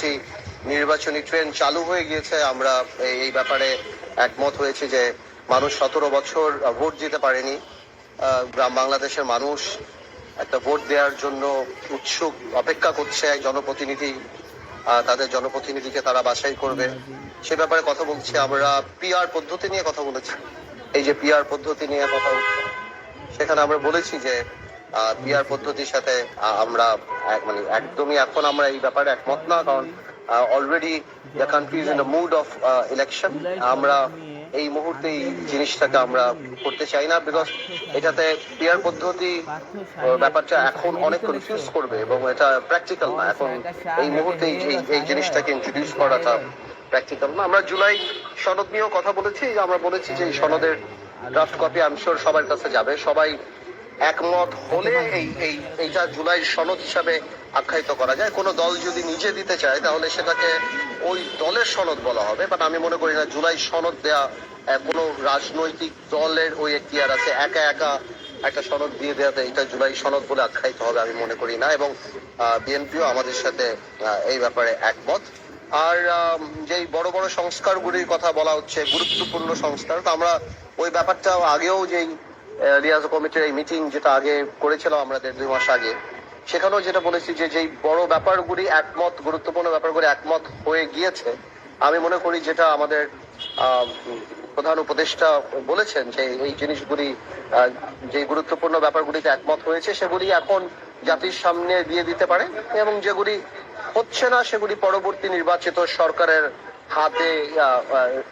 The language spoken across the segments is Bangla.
একটি নির্বাচনী ট্রেন চালু হয়ে গিয়েছে। আমরা এই ব্যাপারে একমত হয়েছি যে মানুষ 17 বছর ভোট দিতে পারেনি। গ্রাম বাংলাদেশের মানুষ একটা ভোট দেওয়ার জন্য উৎসুক, অপেক্ষা করছে জনপ্রতিনিধি, তাদের জনপ্রতিনিধিকে তারা বাছাই করবে সে ব্যাপারে কথা বলছি। আমরা পিআর পদ্ধতি নিয়ে কথা বলেছি। এই যে পিআর পদ্ধতি নিয়ে কথা হচ্ছে, সেখানে আমরা বলেছি যে পিআর পদ্ধতির সাথে আমরা মানে একদমই এখন আমরা এই ব্যাপারে একমত না, কারণ already the country is in the mood of election. আমরা এই মুহূর্তে এই জিনিসটাকে আমরা করতে চাই না, বিকজ এটাতে পিআর পদ্ধতি ব্যাপারটা এখন অনেক কনফিউজ করবে এবং এটা প্র্যাকটিক্যাল না। এখন এই মুহূর্তে এই জিনিসটাকে ইন্ট্রোডিউস করাটা প্র্যাকটিক্যাল না। আমরা জুলাই সনদ নিয়েও কথা বলেছি। আমরা বলেছি যে এই সনদের ড্রাফট কপি আমি শিওর সবার কাছে যাবে। সবাই একমত হলে এইটা জুলাই সনদ হিসাবে আখ্যায়িত করা যায়। কোনো দল যদি নিজে দিতে চায় তাহলে সেটাকে ওই দলের সনদ বলা হবে, বাট আমি মনে করি না জুলাই সনদ দেয়া কোনো রাজনৈতিক দলের ওই এখতিয়ার আছে একা একা একটা সনদ দিয়ে দেওয়াতে এটা জুলাই সনদ বলে আখ্যায়িত হবে আমি মনে করি না। এবং বিএনপিও আমাদের সাথে এই ব্যাপারে একমত। আর যেই বড় বড় সংস্কারগুলির কথা বলা হচ্ছে, গুরুত্বপূর্ণ সংস্কার, তো আমরা ওই ব্যাপারটা আগেও যেই রিয়াজ কমিটির এই মিটিং যেটা আগে করেছিলাম আমরা 1.5-2 মাস আগে, সেখানেও যেটা বলেছি যে যেই বড় ব্যাপারগুলি একমত, গুরুত্বপূর্ণ ব্যাপারগুলি একমত হয়ে গিয়েছে, আমি মনে করি যেটা আমাদের প্রধান উপদেষ্টা বলেছেন যে এই জিনিসগুলি যে গুরুত্বপূর্ণ ব্যাপারগুলিতে একমত হয়েছে সেগুলি এখন জাতির সামনে দিয়ে দিতে পারে, এবং যেগুলি হচ্ছে না সেগুলি পরবর্তী নির্বাচিত সরকারের হাতে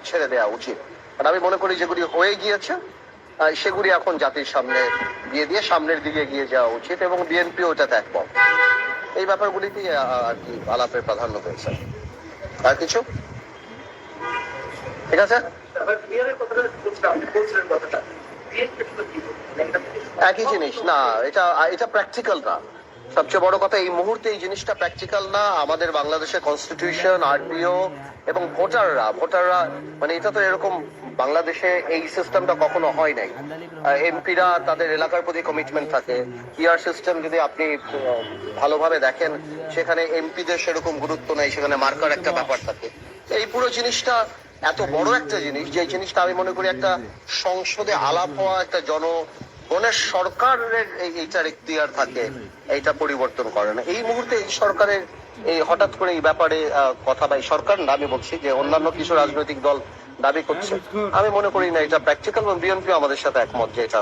ছেড়ে দেওয়া উচিত। আর আমি মনে করি যেগুলি হয়ে গিয়েছে সেগুলি এখন জাতির সামনে দিয়ে সামনের দিকে এগিয়ে যাওয়া উচিত, এবং বিএনপি ওটাতে একমত। এই ব্যাপারগুলিতেই আর কি আলাপের প্রাধান্য পেয়েছে। আর কিছু ঠিক আছে, একই জিনিস না, এটা প্র্যাকটিক্যাল না। সবচেয়ে বড় কথা এই মুহূর্তে এই জিনিসটা প্র্যাকটিক্যাল না। আমাদের বাংলাদেশের কনস্টিটিউশন, আরপিও এবং ভোটাররা মানে এটা তো এরকম বাংলাদেশে এই সিস্টেমটা কখনো হয় নাই। এমপিরা তাদের এলাকার প্রতি কমিটমেন্ট থাকে। পিআর সিস্টেম যদি আপনি ভালোভাবে দেখেন সেখানে এমপিদের সেরকম গুরুত্ব নেই, সেখানে মার্কার একটা ব্যাপার থাকে। এই পুরো জিনিসটা এত বড় একটা জিনিস, যে জিনিসটা আমি মনে করি একটা সংসদে আলাপ হওয়া একটা জনগণের সরকারের এইটার এখতিয়ার থাকে, এইটা পরিবর্তন করে না। এই মুহূর্তে এই সরকারের এই হঠাৎ করে এই ব্যাপারে কথা, বা এই সরকার না, আমি বলছি যে অন্যান্য কিছু রাজনৈতিক দল দাবি করছে, আমি মনে করি না এটা প্র্যাকটিক্যাল, এবং বিএনপি আমাদের সাথে একমত যে এটা